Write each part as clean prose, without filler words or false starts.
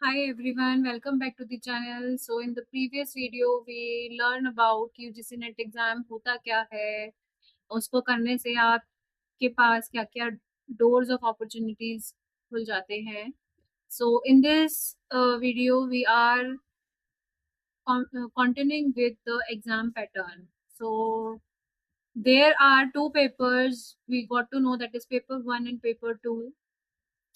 Hi everyone, welcome back to the channel. So in the previous video we learn about UGC net exam होता क्या है, उसको करने से आपके पास क्या क्या डोर्स ऑफ अपॉर्चुनिटीज खुल जाते हैं. So in this video we are continuing with the exam pattern. So there are two papers we got to know, that is paper 1 and paper 2.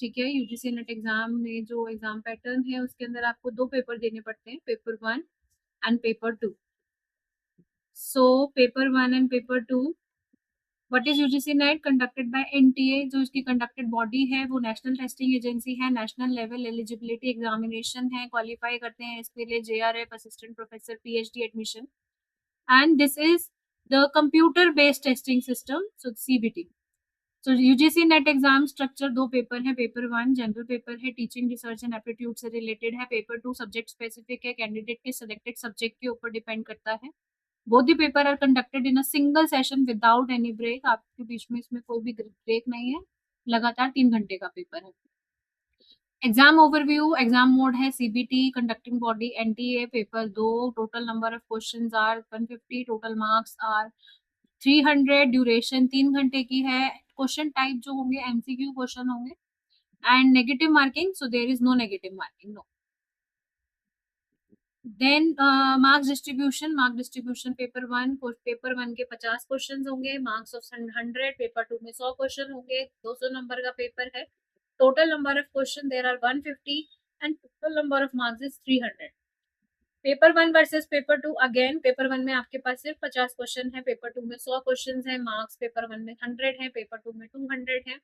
ठीक है. यूजीसी नेट एग्जाम में जो exam pattern है उसके अंदर आपको दो पेपर देने पड़ते हैं, paper 1 and paper 2. So paper 1 and paper 2, what is UGC net? Conducted by NTA. जो इसकी कंडक्टेड बॉडी है वो नेशनल टेस्टिंग एजेंसी है. नेशनल लेवल एलिजिबिलिटी एग्जामिनेशन है. क्वालिफाई करते हैं इसके लिए JRF, assistant professor, PhD admission. And this is the computer based testing system, so CBT. तो यूजीसी नेट एग्जाम स्ट्रक्चर दो पेपर है. पेपर 1 जनरल पेपर है, टीचिंग रिसर्च एंड एप्टीट्यूड से रिलेटेड है. पेपर 2 सब्जेक्ट स्पेसिफिक है, candidate के selected subject के ऊपर डिपेंड करता है. Both the paper are conducted in a single session without any break. आपके बीच में इसमें कोई भी ब्रेक नहीं है. लगातार 3 घंटे का पेपर है. Exam overview. एग्जाम मोड है CBT. Conducting body NTA. Paper 2. Total number of questions are 150. Total marks are 300. Duration 3 घंटे की है. क्वेश्चन टाइप जो होंगे एमसीक्यू क्वेश्चन होंगे. And negative marking, so there is no negative marking, no. Then marks distribution. Mark distribution paper 1, paper 1 के 50 question होंगे, marks of 100. Paper 2 में 100 question होंगे, 200 नंबर का पेपर है. Total number of question there are 150 and total number of marks is 300. Paper 1 versus paper 2. Again paper 1 में आपके पास सिर्फ 50 question है, पेपर 2 में 100 क्वेश्चन है. मार्क्स पेपर 1 में 100 है, पेपर 2 में 200 है.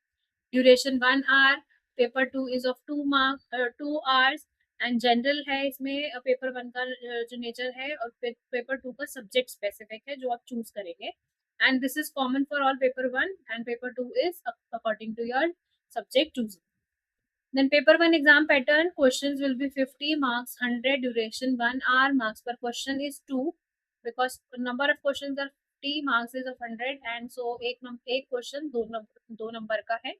Duration 1 hour. Paper 2 is of 2 hours. And general है इसमें. पेपर 1 का जो नेचर है, और पेपर 2 का सब्जेक्ट स्पेसिफिक है जो आप चूज करेंगे. And this is common for all paper 1 and paper 2 is according to your subject choose. Then paper 1 exam pattern, questions will be 50, marks 100, duration 1 hour, marks per question is 2, because number of questions are 50, marks is of 100, and so एक question दो number का है.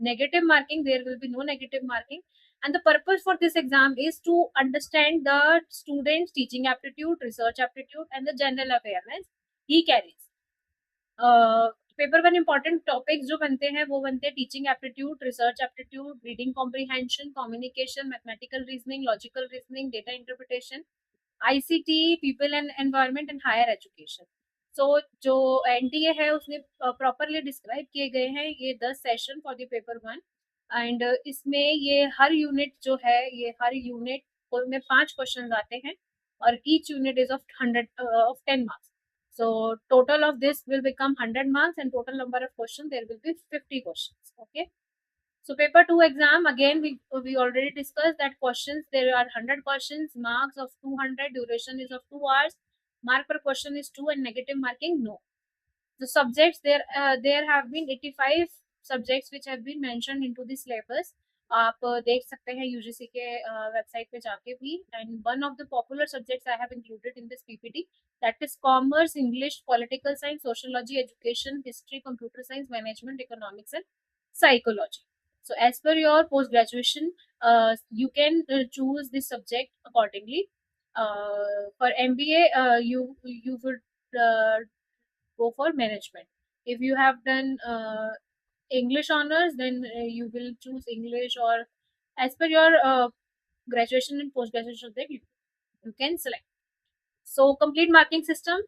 Negative marking, there will be no negative marking, and the purpose for this exam is to understand the student's teaching aptitude, research aptitude, and the general awareness he carries. Paper 1 important topics जो बनते हैं वो बनते हैं teaching aptitude, research aptitude, reading comprehension, communication, mathematical reasoning, logical reasoning, data interpretation, ICT, people and environment and higher education. So जो NTA है उसने properly describe किए गए हैं ये 10 session for the paper 1. And इसमें ये हर यूनिट जो है, ये हर यूनिट में 5 क्वेश्चन आते हैं, और each unit is of 100 of 10 marks. So total of this will become 100 marks, and total number of questions there will be 50 questions. Okay. So paper 2 exam, again we already discussed that questions, there are 100 questions, marks of 200, duration is of 2 hours, mark per question is 2, and negative marking no. The subjects there have been 85 subjects which have been mentioned into the syllabus. आप देख सकते हैं UGC के website पे जाके भी. And one of the popular subjects I have included in this PPT, that is commerce, English, political science, sociology, education, history, computer science, management, economics and psychology. So as per your post graduation, you can choose this subject accordingly. For MBA, you would go for management. If you have done English honors, then you will choose English, or as per your graduation and post graduation subject you can select. So complete marking system,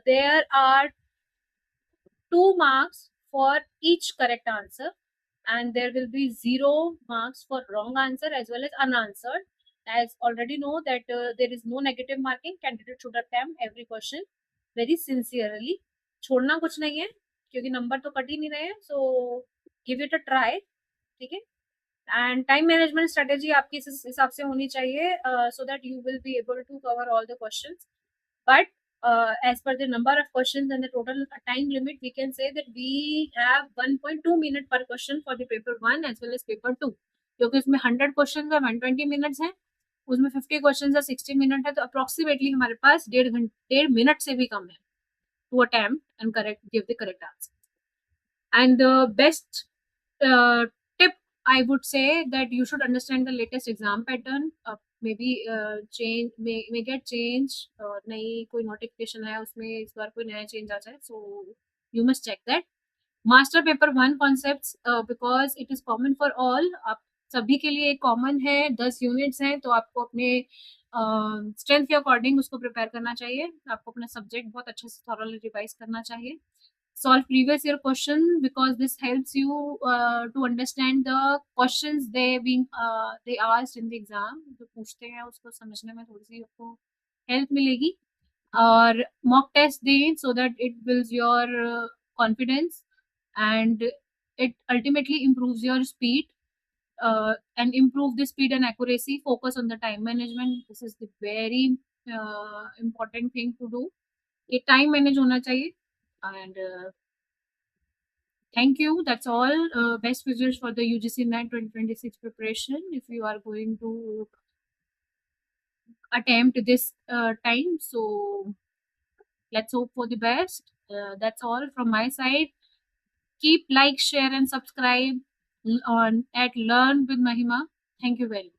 there are 2 marks for each correct answer, and there will be 0 marks for wrong answer as well as unanswered. As already know that there is no negative marking. Candidate should attempt every question very sincerely. छोड़ना कुछ नहीं है क्योंकि number तो cut ही नहीं रहे हैं. So give it a try. ठीक है. एंड टाइम मैनेजमेंट स्ट्रेटेजी आपकी इस हिसाब से होनी चाहिए, so that you will be able to cover all the questions. But as per the number of questions and the total time limit, we can say that we have 1.2 minute per question for the paper 1 as well as paper 2. क्योंकि उसमें 100 question है, 120 minutes है, उसमें 50 question है, 60 minute है, तो approximately हमारे पास 1.5 minute से भी कम है to attempt and correct give the correct answer. And the best tip I would say that you should understand the latest exam pattern. Maybe change may get changed. नई कोई notification है उसमें इस बार कोई नया change आ जाए, so you must check that. Master paper 1 concepts because it is common for all. आप सभी के लिए कॉमन है, 10 यूनिट्स हैं, तो आपको अपने स्ट्रेंथ के अकॉर्डिंग उसको प्रिपेयर करना चाहिए. आपको अपना सब्जेक्ट बहुत अच्छे से थॉरली रिवाइज करना चाहिए. Solve previous year question because this helps you to understand the questions they asked in the exam. जो पूछते हैं उसको समझने में थोड़ी सी आपको हेल्प मिलेगी. और मॉक टेस्ट दें so that it builds your confidence and it ultimately improves your speed and improve the speed and accuracy. Focus on the time management. This is the very important thing to do. ये time manage होना चाहिए. And thank you. That's all. Best wishes for the UGC NET 2026 preparation. If you are going to attempt this time, so let's hope for the best. That's all from my side. Keep like, share, and subscribe on at Learn with Mahima. Thank you very much.